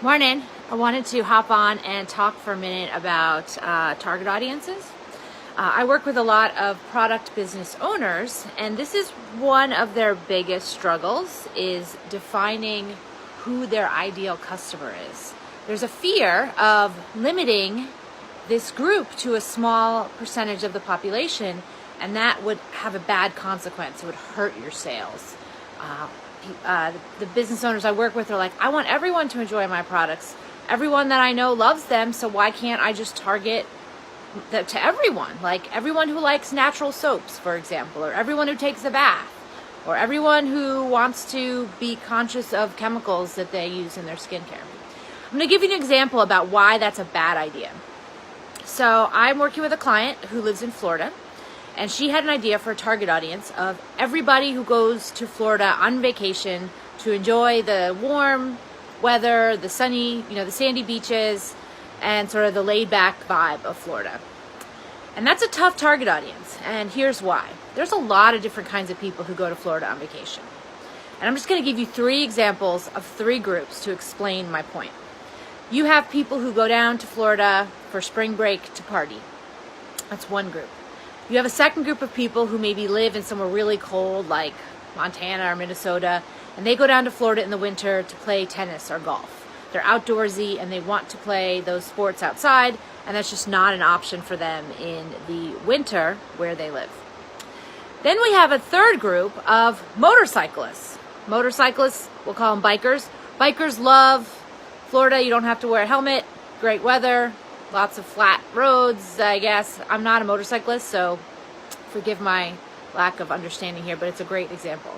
Morning. I wanted to hop on and talk for a minute about target audiences. I work with a lot of product business owners, and this is one of their biggest struggles is defining who their ideal customer is. There's a fear of limiting this group to a small percentage of the population, and that would have a bad consequence. It would hurt your sales. The business owners I work with are like, I want everyone to enjoy my products. Everyone that I know loves them, so why can't I just target that to everyone? Like everyone who likes natural soaps, for example, or everyone who takes a bath, or everyone who wants to be conscious of chemicals that they use in their skincare. I'm going to give you an example about why that's a bad idea. So I'm working with a client who lives in Florida, and she had an idea for a target audience of everybody who goes to Florida on vacation to enjoy the warm weather, the sunny, the sandy beaches, and sort of the laid-back vibe of Florida. And that's a tough target audience, and here's why. There's a lot of different kinds of people who go to Florida on vacation. And I'm just going to give you 3 examples of 3 groups to explain my point. You have people who go down to Florida for spring break to party. That's one group. You have a second group of people who maybe live in somewhere really cold like Montana or Minnesota, and they go down to Florida in the winter to play tennis or golf. They're outdoorsy and they want to play those sports outside, and that's just not an option for them in the winter where they live. Then we have a third group of motorcyclists. Motorcyclists, we'll call them bikers. Bikers love Florida. You don't have to wear a helmet, great weather, lots of flat roads, I guess. I'm not a motorcyclist, so forgive my lack of understanding here, but it's a great example.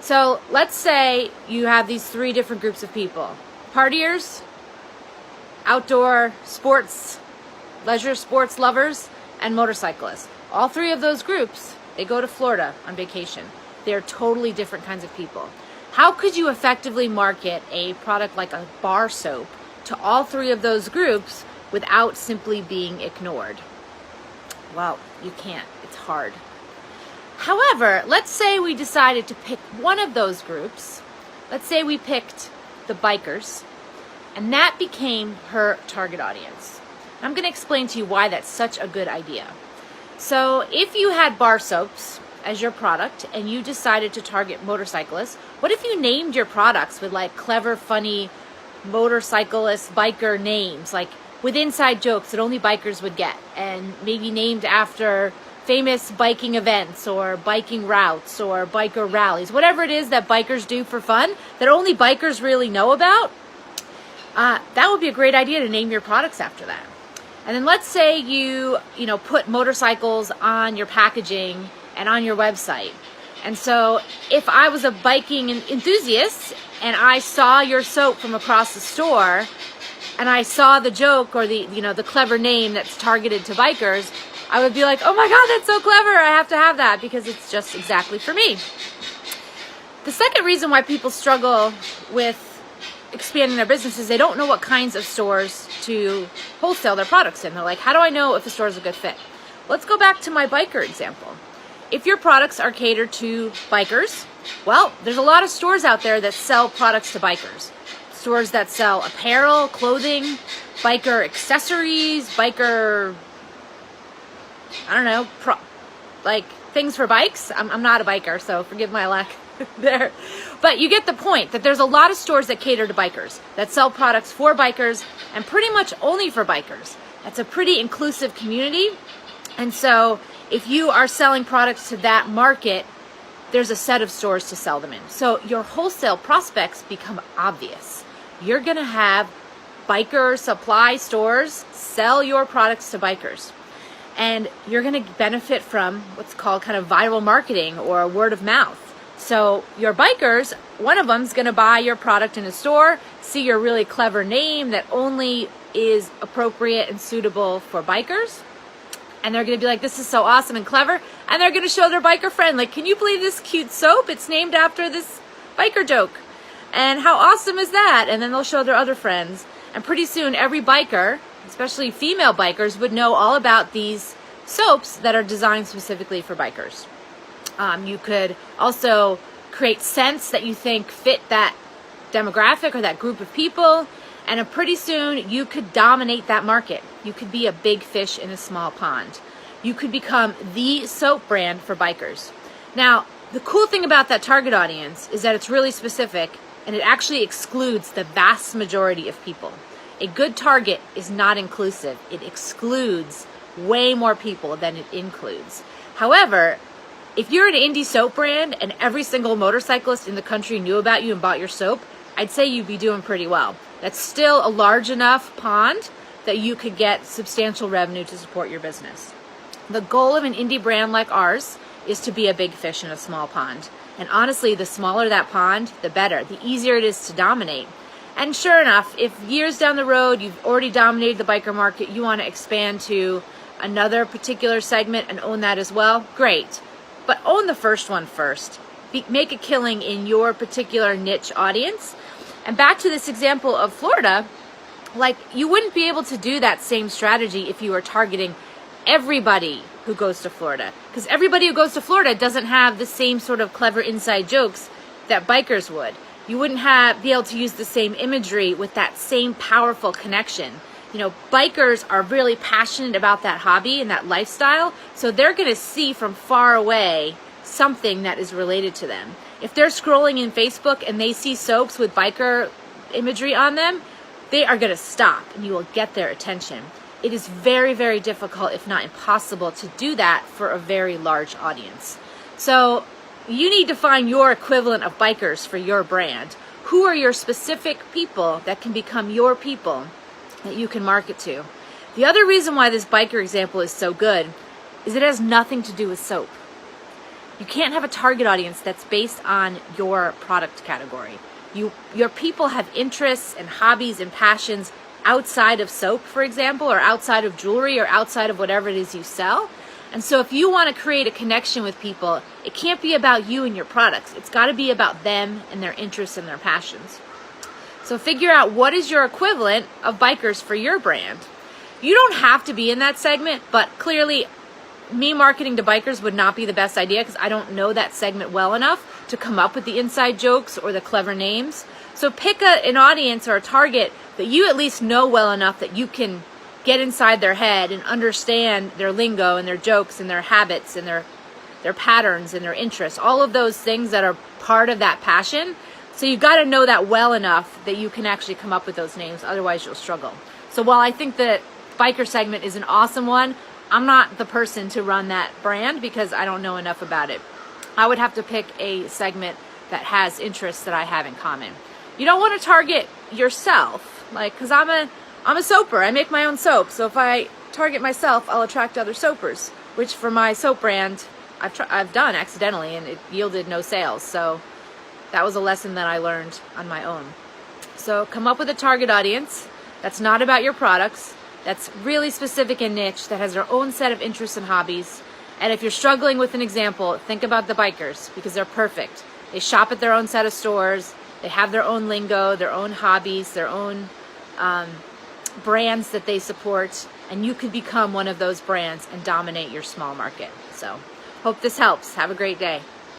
So let's say you have these 3 different groups of people. Partiers, outdoor sports, leisure sports lovers, and motorcyclists. All 3 of those groups, they go to Florida on vacation. They're totally different kinds of people. How could you effectively market a product like a bar soap to all 3 of those groups without simply being ignored? Well, you can't. It's hard. However, let's say we decided to pick one of those groups. Let's say we picked the bikers, and that became her target audience. I'm going to explain to you why that's such a good idea. So if you had bar soaps as your product and you decided to target motorcyclists, what if you named your products with like clever, funny motorcyclist biker names, like with inside jokes that only bikers would get, and maybe named after famous biking events or biking routes or biker rallies, whatever it is that bikers do for fun that only bikers really know about. That would be a great idea to name your products after that. And then let's say you put motorcycles on your packaging and on your website. And so if I was a biking enthusiast and I saw your soap from across the store, and I saw the joke or the clever name that's targeted to bikers, I would be like, oh my God, that's so clever. I have to have that because it's just exactly for me. The second reason why people struggle with expanding their business is they don't know what kinds of stores to wholesale their products in. They're like, how do I know if a store is a good fit? Let's go back to my biker example. If your products are catered to bikers, well, there's a lot of stores out there that sell products to bikers. Stores that sell apparel, clothing, biker accessories, biker, like things for bikes. I'm not a biker, so forgive my lack there. But you get the point that there's a lot of stores that cater to bikers, that sell products for bikers and pretty much only for bikers. That's a pretty inclusive community. And so if you are selling products to that market, there's a set of stores to sell them in. So your wholesale prospects become obvious. You're going to have biker supply stores sell your products to bikers. And you're going to benefit from what's called kind of viral marketing or word of mouth. So your bikers, one of them's going to buy your product in a store, see your really clever name that only is appropriate and suitable for bikers. And they're going to be like, this is so awesome and clever. And they're going to show their biker friend, like, can you believe this cute soap? It's named after this biker joke. And how awesome is that? And then they'll show their other friends. And pretty soon, every biker, especially female bikers, would know all about these soaps that are designed specifically for bikers. You could also create scents that you think fit that demographic or that group of people. And pretty soon you could dominate that market. You could be a big fish in a small pond. You could become the soap brand for bikers. Now, the cool thing about that target audience is that it's really specific, and it actually excludes the vast majority of people. A good target is not inclusive. It excludes way more people than it includes. However, if you're an indie soap brand and every single motorcyclist in the country knew about you and bought your soap, I'd say you'd be doing pretty well. That's still a large enough pond that you could get substantial revenue to support your business. The goal of an indie brand like ours is to be a big fish in a small pond. And honestly, the smaller that pond, the better. The easier it is to dominate. And sure enough, if years down the road you've already dominated the biker market, you want to expand to another particular segment and own that as well, great. But own the first one first. Make a killing in your particular niche audience. And back to this example of Florida, like, you wouldn't be able to do that same strategy if you were targeting everybody who goes to Florida. Because everybody who goes to Florida doesn't have the same sort of clever inside jokes that bikers would. You wouldn't be able to use the same imagery with that same powerful connection. You know, bikers are really passionate about that hobby and that lifestyle, so they're going to see from far away something that is related to them. If they're scrolling in Facebook and they see soaps with biker imagery on them, they are going to stop and you will get their attention. It is very, very difficult, if not impossible, to do that for a very large audience. So you need to find your equivalent of bikers for your brand. Who are your specific people that can become your people that you can market to? The other reason why this biker example is so good is it has nothing to do with soap. You can't have a target audience that's based on your product category. Your people have interests and hobbies and passions outside of soap, for example, or outside of jewelry, or outside of whatever it is you sell. And so if you want to create a connection with people, it can't be about you and your products. It's got to be about them and their interests and their passions. So figure out what is your equivalent of bikers for your brand. You don't have to be in that segment, but clearly me marketing to bikers would not be the best idea because I don't know that segment well enough to come up with the inside jokes or the clever names. So pick an audience or a target that you at least know well enough that you can get inside their head and understand their lingo and their jokes and their habits and their patterns and their interests, all of those things that are part of that passion. So you've got to know that well enough that you can actually come up with those names, otherwise you'll struggle. So while I think the biker segment is an awesome one, I'm not the person to run that brand because I don't know enough about it. I would have to pick a segment that has interests that I have in common. You don't want to target yourself, like, because I'm a soaper. I make my own soap. So if I target myself, I'll attract other soapers, which for my soap brand, I've done accidentally, and it yielded no sales. So that was a lesson that I learned on my own. So come up with a target audience that's not about your products, that's really specific and niche, that has their own set of interests and hobbies. And if you're struggling with an example, think about the bikers, because they're perfect. They shop at their own set of stores. They have their own lingo, their own hobbies, their own brands that they support, and you could become one of those brands and dominate your small market. So hope this helps. Have a great day.